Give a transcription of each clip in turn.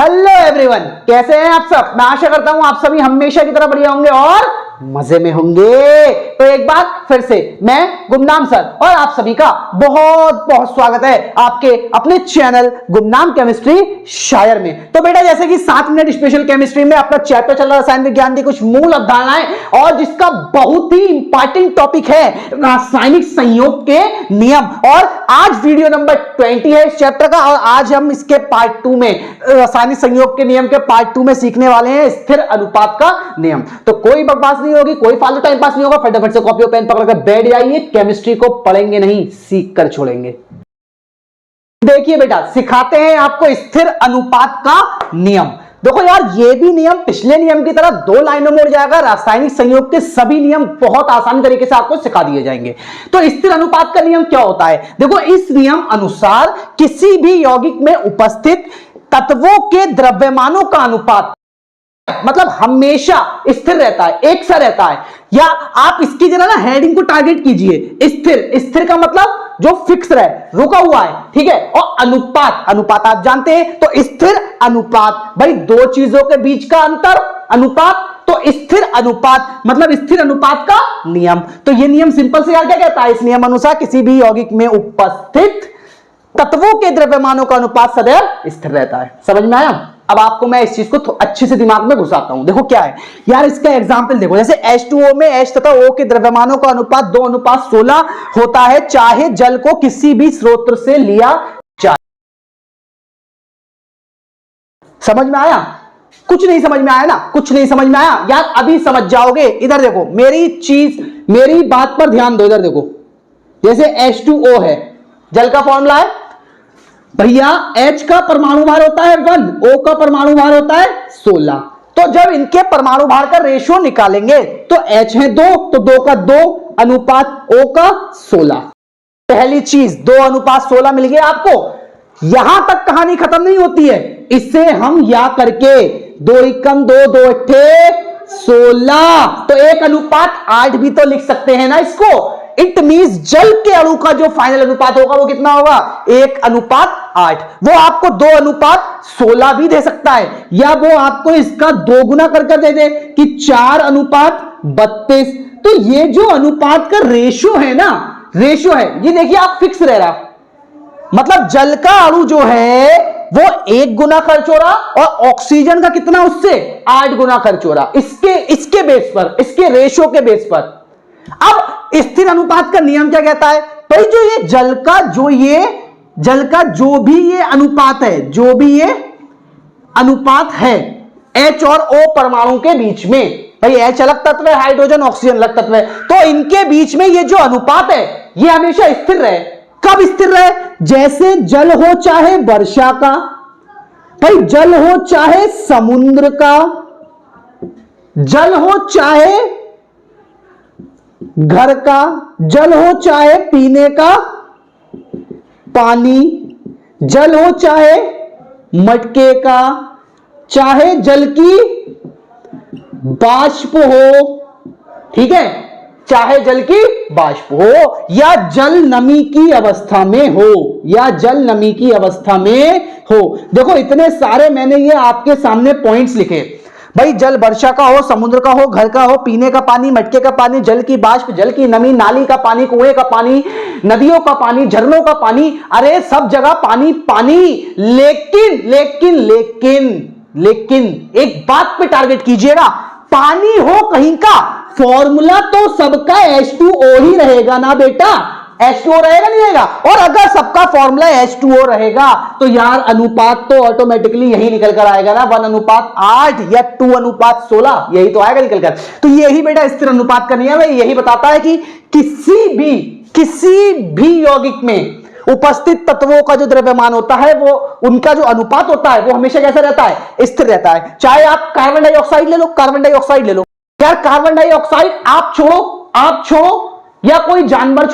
Hello everyone, कैसे हैं आप सब। मैं आशा करता हूं आप सभी हमेशा की तरह बढ़िया होंगे और मजे में होंगे। तो एक बार फिर से मैं गुमनाम सर और आप सभी का बहुत बहुत स्वागत है आपके अपने चैनल गुमनाम केमिस्ट्री शायर में। तो बेटा जैसे कि 7 मिनट स्पेशल केमिस्ट्री में अपना चैप्टर चल रहा है रसायन विज्ञान की कुछ मूल अवधारणाएं, और जिसका बहुत ही इंपॉर्टेंट टॉपिक है रासायनिक संयोग के नियम। और आज वीडियो नंबर 20 है इस चैप्टर का, और आज हम इसके पार्ट 2 में रासायनिक संयोग के नियम के पार्ट 2 में सीखने वाले हैं स्थिर अनुपात का नियम। तो कोई बकवास नहीं होगी, कोई फालतू टाइम पास नहीं होगा। फटाफट से कॉपी और पेन पकड़कर बैठ जाइए। केमिस्ट्री को पढ़ेंगे नहीं, सीख कर छोड़ेंगे। देखिए बेटा, सिखाते हैं आपको स्थिर अनुपात का नियम। देखो यार, ये भी नियम पिछले नियम की तरह 2 लाइनों में उड़ जाएगा। रासायनिक संयोग के सभी नियम बहुत आसानी तरीके से आपको सिखा दिए जाएंगे। तो स्थिर अनुपात का नियम क्या होता है? देखो, इस नियम अनुसार किसी भी यौगिक में उपस्थित तत्वों के द्रव्यमानों का अनुपात मतलब हमेशा स्थिर रहता है, एक सा रहता है। या आप इसकी जगह ना हेडिंग को टारगेट कीजिए। स्थिर, स्थिर का मतलब जो फिक्स रहे, रुका हुआ है, ठीक है। और अनुपात, अनुपात आप जानते हैं। तो स्थिर अनुपात भाई 2 चीजों के बीच का अंतर अनुपात। तो स्थिर अनुपात मतलब स्थिर अनुपात का नियम। तो यह नियम सिंपल से यार क्या कहता है? इस नियम अनुसार किसी भी यौगिक में उपस्थित तत्वों के द्रव्यमानों का अनुपात सदैव स्थिर रहता है। समझ में आया? अब आपको मैं इस चीज को अच्छे से दिमाग में घुसाता हूं। देखो क्या है यार, इसका एग्जांपल देखो। जैसे H2O में H तथा O के द्रव्यमानों का अनुपात 2:16 होता है, चाहे जल को किसी भी स्रोत से लिया जाए। समझ में आया? कुछ नहीं समझ में आया ना? कुछ नहीं समझ में आया यार, अभी समझ जाओगे। इधर देखो, मेरी बात पर ध्यान दो। इधर देखो, जैसे H2O है, जल का फॉर्मूला है भैया, H का परमाणु भार होता है 1, O का परमाणु भार होता है 16। तो जब इनके परमाणु भार का रेशियो निकालेंगे तो H है 2, तो 2 का 2 अनुपात O का 16। पहली चीज 2:16 मिल गया आपको। यहां तक कहानी खत्म नहीं होती है। इससे हम या करके 2 एकम 2, 2 अट्ठे 16, तो 1:8 भी तो लिख सकते हैं ना इसको। इट मींस जल के अणु का जो फाइनल अनुपात होगा वो कितना होगा? 1:8। वो आपको 2:16 भी दे सकता है, या वो आपको इसका 2 गुना करके दे दे कि 4:32। तो ये जो अनुपात का रेशियो है ना, रेशियो है ये, देखिए आप फिक्स रह रहा। मतलब जल का अणु जो है वो 1 गुना खर्च हो रहा, और ऑक्सीजन का कितना उससे 8 गुना खर्च हो रहा। इसके बेस पर, इसके रेशियो के बेस पर। अब स्थिर अनुपात का नियम क्या कहता है? भाई जो ये जल का जो भी ये अनुपात है, जो भी ये अनुपात है H और O परमाणु के बीच में, भाई H अलग तत्व है, हाइड्रोजन ऑक्सीजन अलग तत्व है, तो इनके बीच में ये जो अनुपात है ये हमेशा स्थिर रहे। कब स्थिर रहे? जैसे जल हो चाहे वर्षा का, भाई जल हो चाहे समुद्र का, जल हो चाहे घर का, जल हो चाहे पीने का पानी, जल हो चाहे मटके का, चाहे जल की बाष्प हो, ठीक है, चाहे जल की बाष्प हो, या जल नमी की अवस्था में हो, या जल नमी की अवस्था में हो। देखो इतने सारे मैंने ये आपके सामने पॉइंट्स लिखे। भाई जल वर्षा का हो, समुद्र का हो, घर का हो, पीने का पानी, मटके का पानी, जल की बाष्प, जल की नमी, नाली का पानी, कुएं का पानी, नदियों का पानी, झरनों का पानी, अरे सब जगह पानी पानी। लेकिन लेकिन लेकिन लेकिन एक बात पे टारगेट कीजिएगा, पानी हो कहीं का, फॉर्मूला तो सबका H2O ही रहेगा ना बेटा। H2O रहेगा नहीं रहेगा? और अगर सबका फॉर्मूला H2O रहेगा तो यार अनुपात तो ऑटोमेटिकली यही निकल कर आएगा ना, 1:8 या 2:16, यही तो आएगा निकल कर। तो यही बेटा स्थिर अनुपात का नियम है। यही बताता है कि किसी भी यौगिक में उपस्थित तत्वों का जो द्रव्यमान होता है, वो उनका जो अनुपात होता है वो हमेशा कैसा रहता है? स्थिर रहता है। चाहे आप कार्बन डाइऑक्साइड ले लो, कार्बन डाइऑक्साइड ले लो यार, कार्बन डाइऑक्साइड आप छोड़ो, या कोई जानवर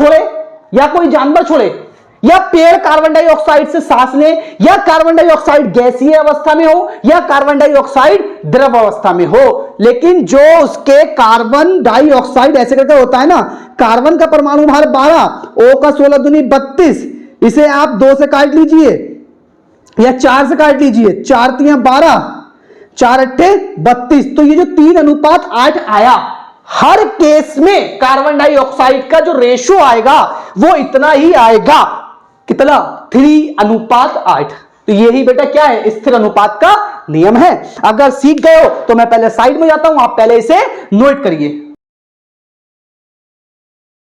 छोड़े, या पेड़ कार्बन डाइऑक्साइड से सांस ले, या कार्बन डाइऑक्साइड गैसीय अवस्था में हो, या कार्बन डाइऑक्साइड द्रव अवस्था में हो, लेकिन जो उसके कार्बन डाइऑक्साइड ऐसे करके होता है ना, कार्बन का परमाणु भार 12, O का 16 दूनी 32, इसे आप 2 से काट लीजिए, या 4 से काट लीजिए, 4 तियां 12, 4 अट्ठे 32। तो ये जो 3:8 आया, हर केस में कार्बन डाइऑक्साइड का जो रेशो आएगा वो इतना ही आएगा। कितना? 3:8। तो यही बेटा क्या है? स्थिर अनुपात का नियम है। अगर सीख गए हो तो मैं पहले साइड में जाता हूं, आप पहले इसे नोट करिए।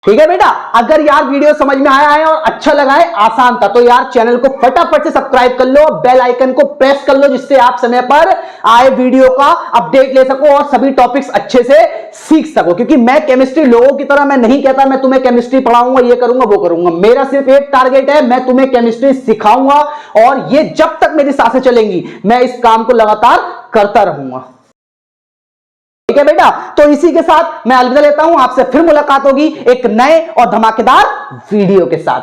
ठीक है बेटा, अगर यार वीडियो समझ में आया है और अच्छा लगा है, आसान था, तो यार चैनल को फटाफट से सब्सक्राइब कर लो, बेल आइकन को प्रेस कर लो, जिससे आप समय पर आए वीडियो का अपडेट ले सको और सभी टॉपिक्स अच्छे से सीख सको। क्योंकि मैं केमिस्ट्री लोगों की तरह मैं नहीं कहता मैं तुम्हें केमिस्ट्री पढ़ाऊंगा, ये करूंगा वो करूंगा। मेरा सिर्फ एक टारगेट है, मैं तुम्हें केमिस्ट्री सिखाऊंगा और ये जब तक मेरी सांसें चलेंगी मैं इस काम को लगातार करता रहूंगा। ठीक है बेटा, तो इसी के साथ मैं अलविदा लेता हूं। आपसे फिर मुलाकात होगी एक नए और धमाकेदार वीडियो के साथ।